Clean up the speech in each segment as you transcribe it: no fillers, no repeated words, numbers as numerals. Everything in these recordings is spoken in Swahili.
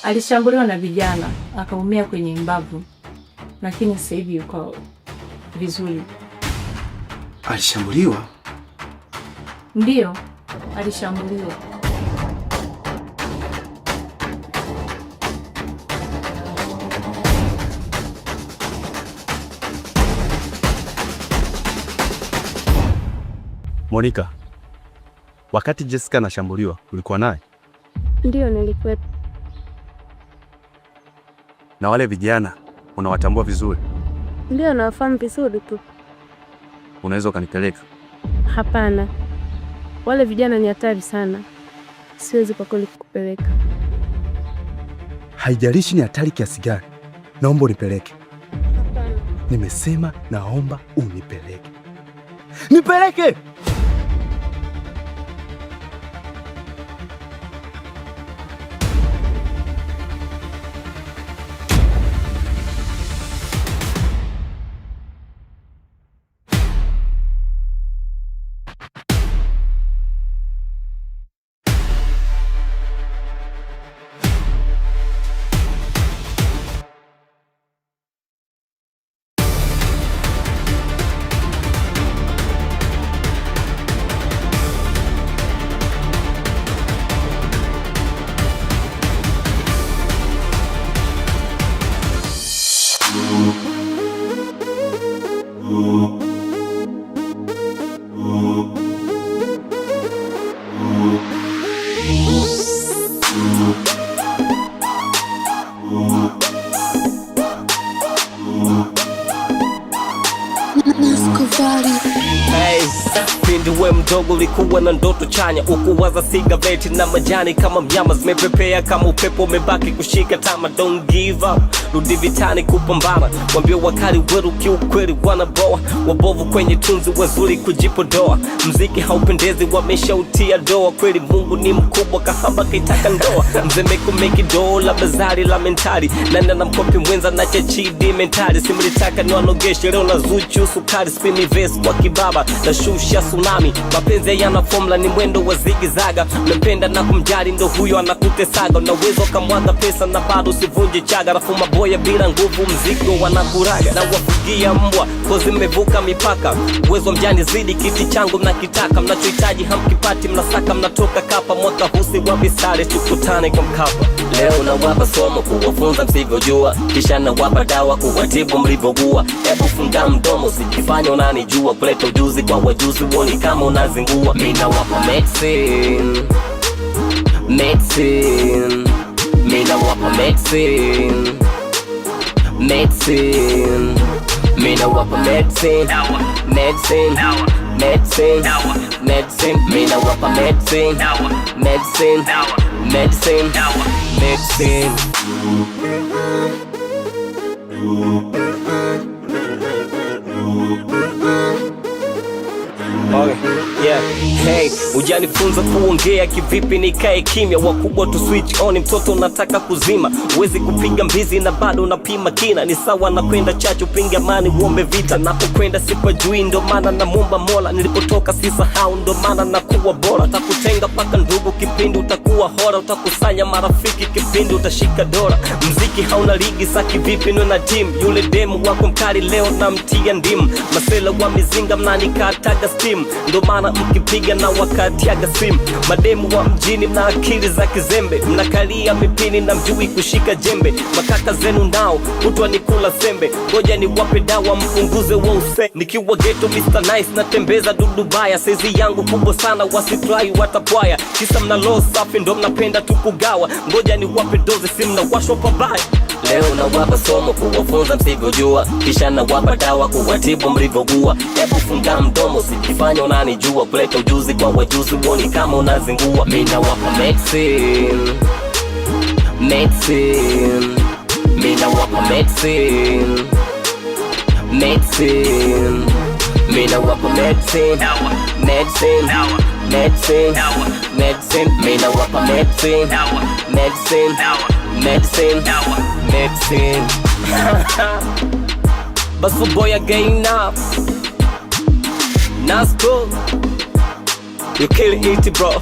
Alishambuliwa na vijana, akaumia kwenye mbavu. Lakini sasa hivi yuko vizuri. Alishambuliwa? Ndiyo, alishambuliwa. Monica, wakati Jessica anashambuliwa, ulikuwa naye? Ndiyo, nilikuwepo. Na wale vijana, unawatambua vizuri? Ndiyo, nawafahamu vizuri tu. Unaweza ukanipeleka? Hapana. Wale vijana ni hatari sana. Siwezi kwa kweli kukupeleka. Haijalishi ni hatari kiasi gani. Naomba unipeleke. Hapana. Nimesema naomba unipeleke. Nipeleke! Hey, pindi we mdogo ulikuwa na ndoto chanya, ukuwaza sigareti na majani kama mnyama, zimepepea kama upepo umebaki kushika tama. Don't give up, rudi vitani kupambana, wambia wakali weru kiukweli wanaboa, wabovu kwenye tunzi wazuri kujipodoa. Mziki haupendezi wameshautia doa, kweli Mungu ni mkubwa kahamba kaitaka ndoa. Mzee meki dola bazari la mentali, nana na mkopi mwenza na chachidi mentali. Similitaka ni wanogeshe leo na zuchu sukari, spini vest kwa kibaba na shusha tsunami. Mapenzi yana formula ni mwendo wa zigizaga, mependa na kumjali ndo huyo anakutesaga. Unaweza ukamwaga pesa na bado usivunje chaga, rafu maboya bila nguvu mzigo wanakuraga. Na wafugia mbwa kozi mmevuka mipaka, uwezo mjani zidi kiti changu mnakitaka. Mnachohitaji hamkipati mnasaka mnatoka kapa, mwaka husi wa visare tukutane kwa Mkapa. Leo na wapa somo kuwafunza msivyojua, kisha na wapa dawa kuwatibu mlivyokuwa. Hebu funga mdomo usijifanye unanijua, kuleta ujuzi kwa wajuzi uoni kama unazingua. Mina wapa medicine, medicine. Mina wapa medicine, medicine. Mina wapa medicine, medicine, medicine, medicine. Mina wapa medicine, medicine, medicine, medicine. Okay, yeah. Hey, ujanifunza kuongea kivipi nikae kimya, wakubwa tu switch on, mtoto unataka kuzima. Uwezi kupiga mbizi na bado unapima kina, ni sawa na kwenda chachu pinga mani uombe vita. Napokwenda sipajui ndo maana namuomba Mola, nilipotoka sisahau ndo maana nakuwa bora. Utakutenga paka ndugu kipindi utakuwa hora, utakusanya marafiki kipindi utashika dola. Mziki hauna ligi sa kivipi nwe na team, yule demu wako mkali leo na mtia ndimu. Masela wa mizinga mnanikataga steam, ndo maana mkipiga na wakatiaga simu. Mademu wa mjini mna akili za kizembe, mnakalia mipini na mjui kushika jembe. Makaka zenu nao kutwa ni kula sembe, ngoja ni wape dawa mpunguze wa use. Nikiwa ghetto Mr. Nice natembeza dudubaya, sezi yangu kubwa sana wasitrai watapwaya. Kisa mna low safi ndo mnapenda tukugawa, ngoja ni wape doze simu na washwa pabaya. Leo na wapa somo kuwafunza msivyojua, kisha na wapa dawa kuwatibu mlivyogua. Hebu funga mdomo usijifanye unanijua, kuleta ujuzi kwa wajuzi uoni kama unazingua. Mina wapa medicine, medicine. Mina wapa medicine, medicine. Mina wapa medicine, medicine, medicine, medicine. Mina wapa medicine, medicine, medicine, medicine. Basu boy again now. Nasco, you kill it bro.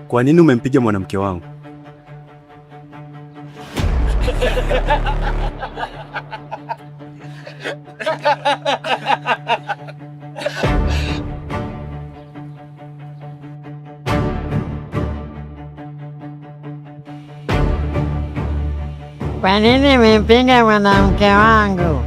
Kwa nini umempiga mwanamke wangu? Kwa nini umempiga mwanamke wangu?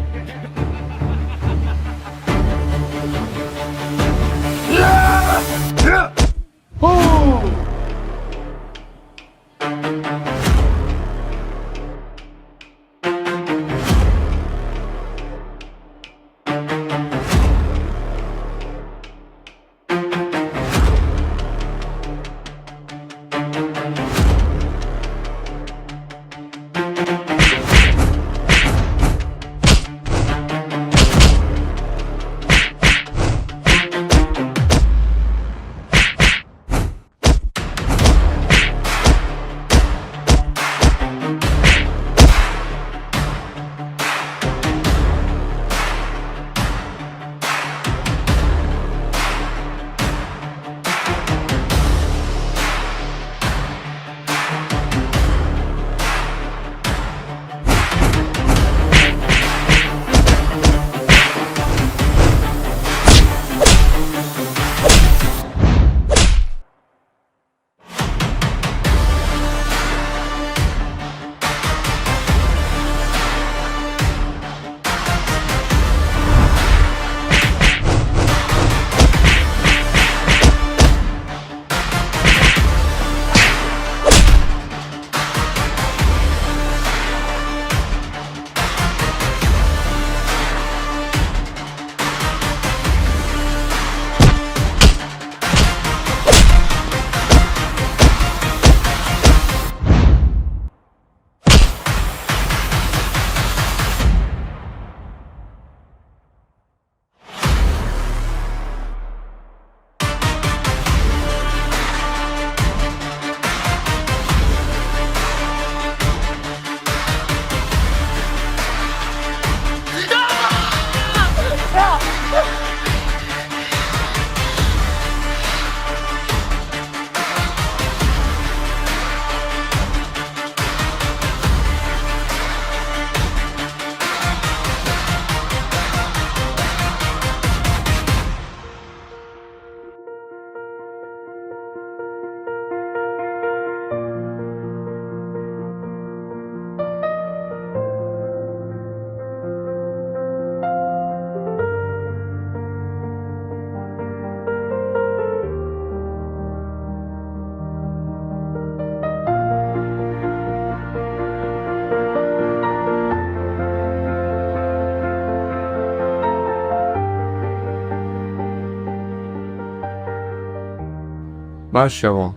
Mashallah.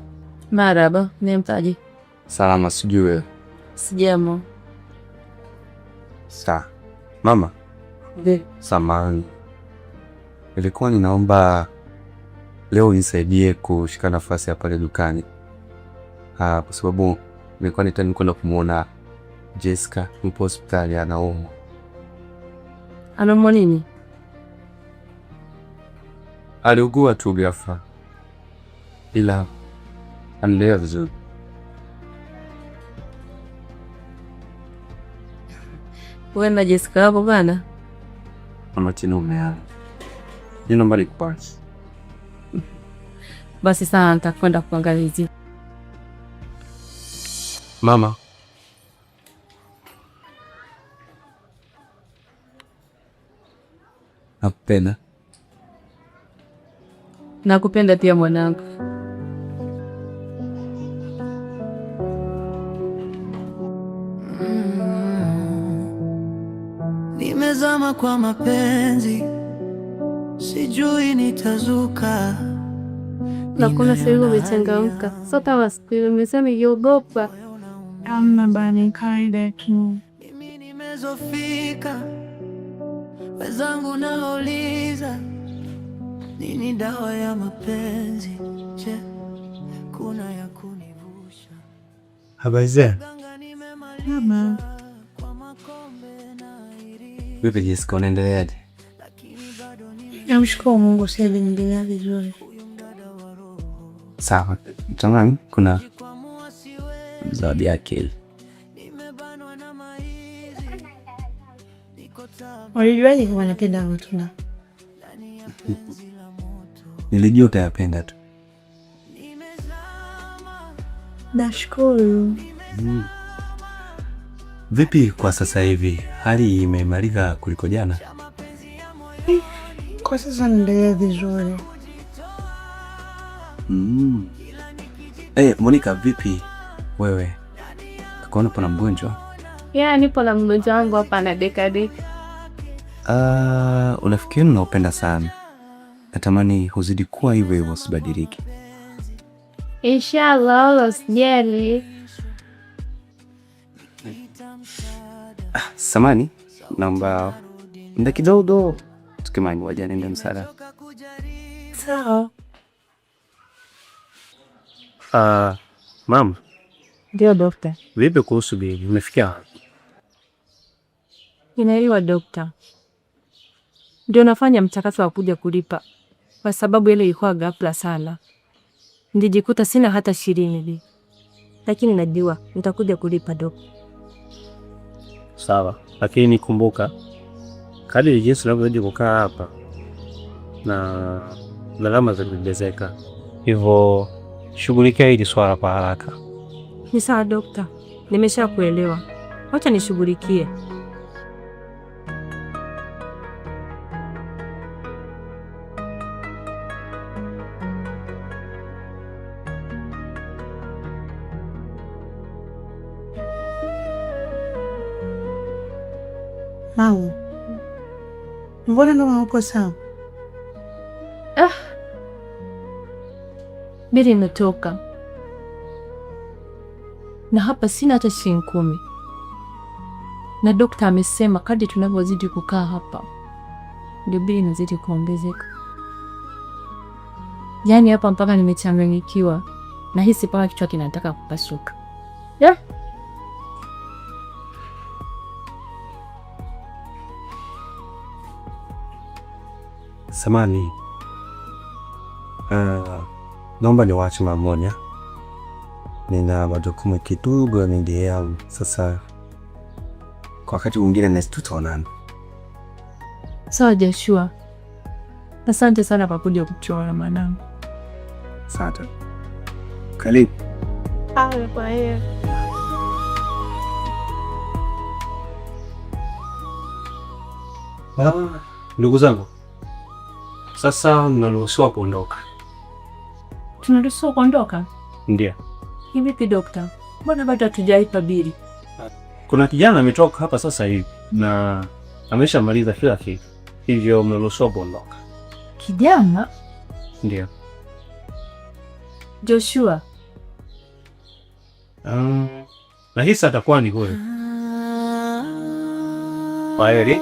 Marhaba, ni mtaji. Salama, sijui wewe. Sijamo. Mama. Ndio. Samahani. Nilikuwa ninaomba leo unisaidie kushika nafasi hapa pale dukani. Kwa sababu nilikuwa nitaka kwenda kumuona Jessica yupo hospitali anaumwa. Anaumwa nini? Aliugua tu ghafla. ila anaendelea vizuri. Wewe na Jessica hapo bana? Mama Tino umeana. Nina mbali kupasi. Basi sana nitakwenda kuangalizia. Mama. Nakupenda. Nakupenda pia mwanangu. Nimezama kwa mapenzi, sijui nitazuka. Nakuna sasa hivi umechangamka. Sasa wasikia umesema yogopa. Amna bani kaide tu. Mimi nimezofika. Wenzangu nauliza, nini dawa ya mapenzi? Je, kuna ya kunivusha? Habari zenu? Mama. Vipi Jessica, unaendeleaje? Namshukuru Mungu sasa hivi naendelea vizuri. Sawa. Tamam, kuna zawadi yake. Walijuaje kama napenda matunda? Nilijua utayapenda tu. Nashukuru. Vipi kwa sasa hivi? Hali imeimarika kuliko jana? Kwa sasa naendelea vizuri. Monica, vipi wewe? Kaona pana mgonjwa? Nipo na mgonjwa wangu hapa na dekadeka. Unafikiri unaupenda sana. Natamani huzidi kuwa hivyo hivyo, usibadilike. Inshallah, usijali. Samani, naomba muda kidogo tukimani waje niende msaada. Sawa. Mama. Ndio dokta. Vipi kuhusu bibi? Umefikia wapi? Inaelewa dokta. Ndio nafanya mchakato wa kuja kulipa. Kwa sababu ile ilikuwa ghafla sana. Nilijikuta sina hata 20. Lakini najua nitakuja kulipa dokta. Sawa, lakini kumbuka kadri jinsi unavyozidi kukaa hapa na gharama zinaongezeka. Hivyo shughulikia hili swala kwa haraka. Ni sawa dokta. Nimeshakuelewa. Wacha nishughulikie. Mama, mbona ndo uko sawa? Bili imetoka. Na hapa sina hata shilingi 10. Na dokta amesema kadri tunavyozidi kukaa hapa ndio bili inazidi kuongezeka. Yaani hapa mpaka nimechanganyikiwa. Na hisi paka kichwa kinataka kupasuka. Samani. Naomba niwaache mara moja. Nina majukumu kidogo mengi yangu. Sasa kwa wakati mwingine na tutaonana. Sawa Joshua. Asante sana kwa kuja kuchora mwanangu. Asante. Karibu. Kwa hiyo. Ndugu zangu, sasa mnaruhusiwa kuondoka. Tunaruhusiwa kuondoka? Ndio. Hivi dokta, mbona bado hatujalipa bili? Kuna kijana ametoka hapa sasa hivi na ameshamaliza kila kitu. Hivyo mnaruhusiwa kuondoka. Kijana? Ndio. Joshua. Nahisi atakuwa ni huyo. Kwaheri.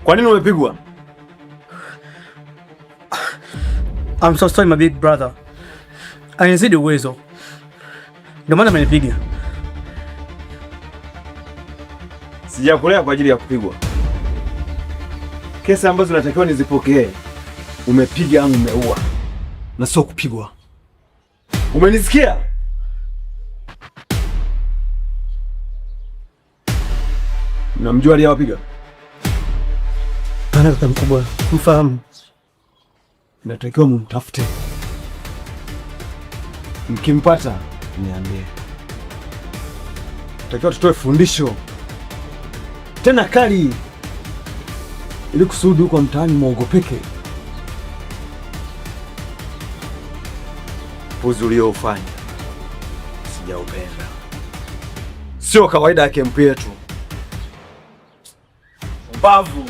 Kwa nini umepigwa? I'm so sorry my big brother. Anizidi uwezo. Ndio maana amenipiga. Sijakulea kwa ajili ya kupigwa. Kesi ambazo natakiwa nizipokee. Umepiga au umeua? Na sio kupigwa. Umenisikia? Namjua aliyewapiga? Ana kaka mkubwa, mfahamu. Natakiwa mumtafute. Mkimpata niambie. Natakiwa tutoe fundisho tena kali ili kusudi huko mtaani muogopeke. Upuzi uliofanya sijaupenda. Sio kawaida ya kempu yetu. Mbavu.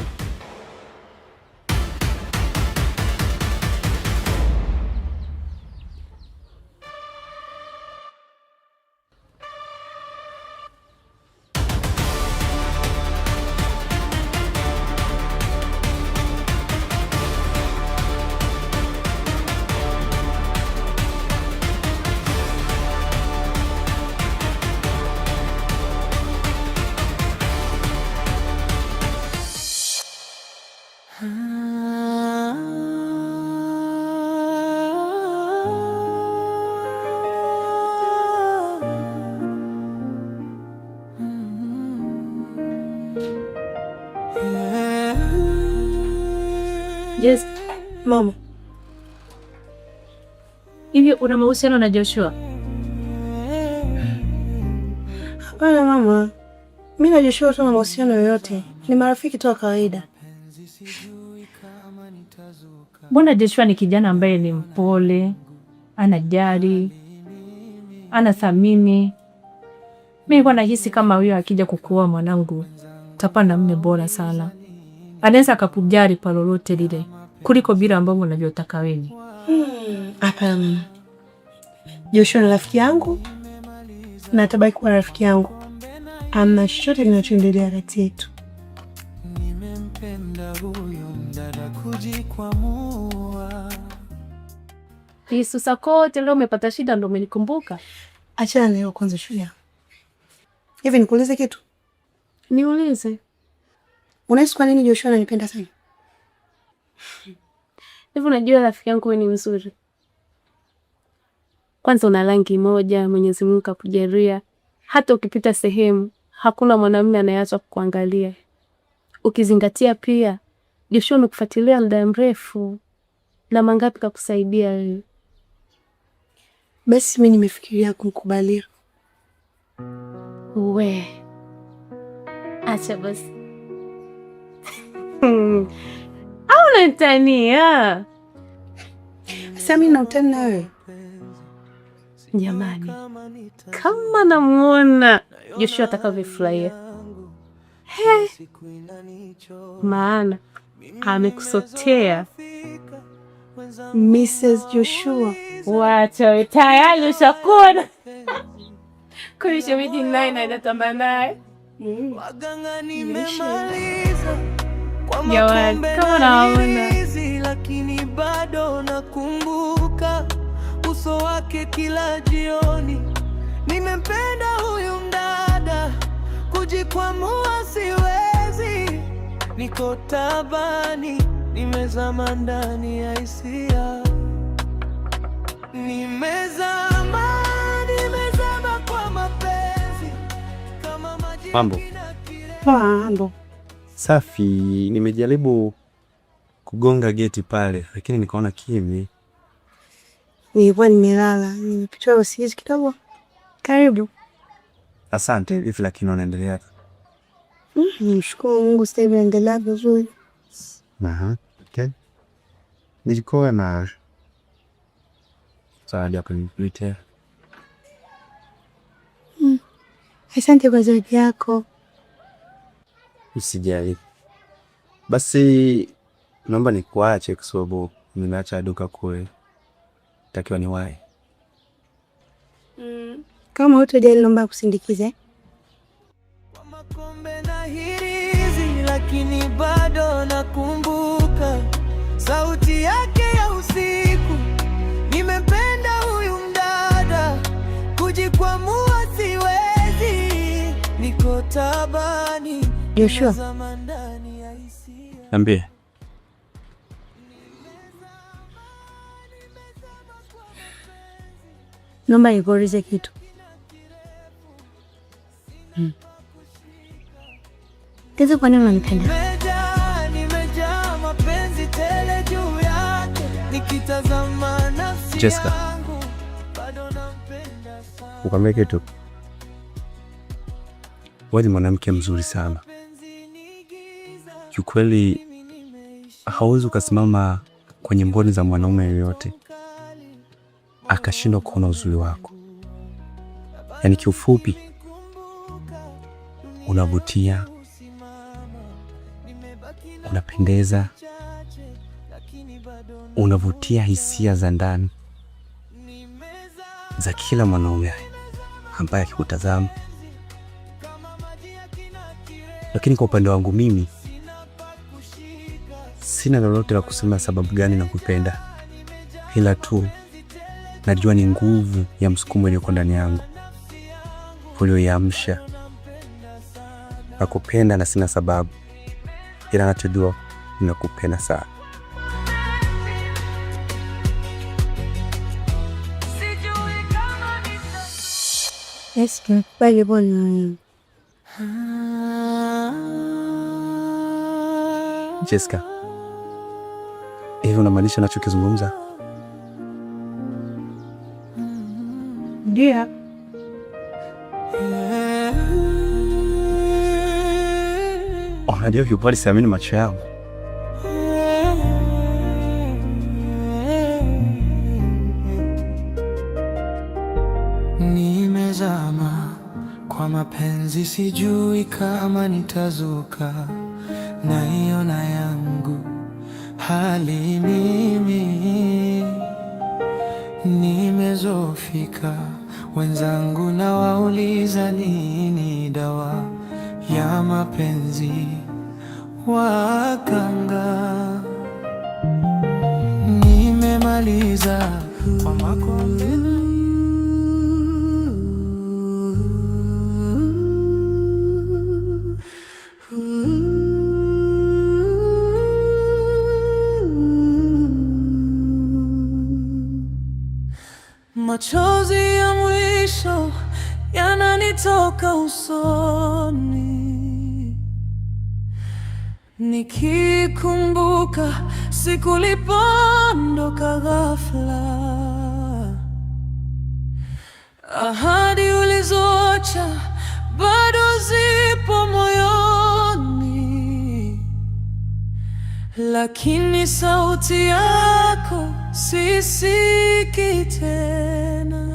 Yes, mama. Hivi una mahusiano na Joshua? Hapana mama. Mimi na Joshua tuna mahusiano yoyote. Ni marafiki tu wa kawaida. Mbona Joshua ni kijana ambaye ni mpole, anajali, anathamini. Mimi kwa nahisi kama huyo akija kukuoa mwanangu, utapanda mume bora sana. Anaweza akakujali pa lolote lile kuliko bila ambavyo unavyotaka wewe. Hapana. Joshua ni rafiki yangu na atabaki kuwa rafiki yangu. Hamna chochote kinachoendelea kati yetu. Nimempenda huyo mdada kujikwamua. Yesu kote leo umepata shida ndio umenikumbuka. Achana na hiyo kwanza Shujaa. Hivi nikuulize kitu? Niulize. Unahisi kwa nini Joshua ananipenda sana? Hivi unajua rafiki yangu wewe ni mzuri. Kwanza una rangi moja, Mwenyezi Mungu kakujalia. Hata ukipita sehemu, hakuna mwanamume anayeacha kukuangalia. Ukizingatia pia, Joshua amekufuatilia muda mrefu. Na mangapi kakusaidia wewe? Basi mimi nimefikiria kumkubalia. We. Acha basi. Au unanitania? Sasa mimi nautani na wewe. Jamani. Kama namuona Joshua atakavyofurahia. He. Maana amekusotea Mrs. Joshua. Wacha tayari ushakuona. Kwa shemeji naye naenda naye. Waganga nimemaliza kwa makombe kama naona, lakini bado nakumbuka uso wake kila jioni. Nimempenda huyu mdada, kujikwamua siwezi. Niko tabani, nimezama ndani ya hisia. Nimezama kwa mapenzi kama maji. Mambo. Mambo. Safi, nimejaribu kugonga geti pale lakini nikaona kimya. Nilikuwa nimelala, nimepitwa usingizi kidogo. Karibu. Asante, hivi lakini unaendelea? Nishukuru Mungu sasa hivi naendelea vizuri. Aha, okay. Nilikuwa na zawadi ya kuniletea. Asante kwa zawadi yako. Usijali. Basi naomba nikuache kwa sababu nimeacha duka kule. Takiwa niwahi. Kama hutojali naomba kusindikize. Kwa makombe na hirizi lakini lakini bado nakumbuka sauti yake ya usiku. Nimempenda huyu mdada, kujikwamua siwezi, niko tabani. Joshua, Niambie. naomba nikuulize kitu. Tezi, kwa nini unanipenda? Nimejaa mapenzi tele juu yake, nikitazama nafsi yangu bado nampenda sana. Ukamwambia kitu. Wewe ni mwanamke mzuri sana. Kiukweli hauwezi ukasimama kwenye mboni za mwanaume yoyote akashindwa kuona uzuri wako. Yaani kiufupi, unavutia, unapendeza, unavutia hisia za ndani za kila mwanaume ambaye akikutazama. Lakini kwa upande wangu mimi sina lolote la kusema sababu gani nakupenda, ila tu najua ni nguvu ya msukumo iliyoko ndani yangu ulioiamsha nakupenda, na sina sababu, ila nachojua ninakupenda sana. Jessica, hivi unamaanisha nachokizungumza? Ndio. Unajua kiukweli siamini macho yangu. Nimezama kwa mapenzi, sijui kama nitazuka, naiona yangu hali mimi. Nimezofika wenzangu na wauliza nini dawa ya mapenzi, wakanga. Nimemaliza kwa makonde. Machozi ya mwisho yananitoka usoni, nikikumbuka siku lipoondoka ghafla, ahadi ulizoacha bado zipo moyoni, lakini sauti yako sisikii tena.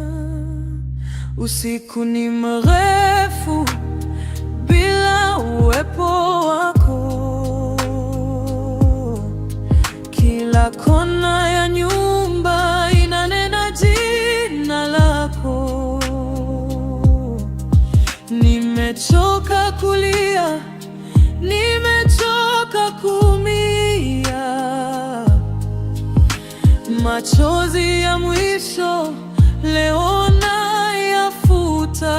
Usiku ni mrefu bila uwepo wako, kila kona ya nyumba inanena jina lako. Nimechoka kulia, nimechoka kuumia, machozi ya mwisho leo nayafuta.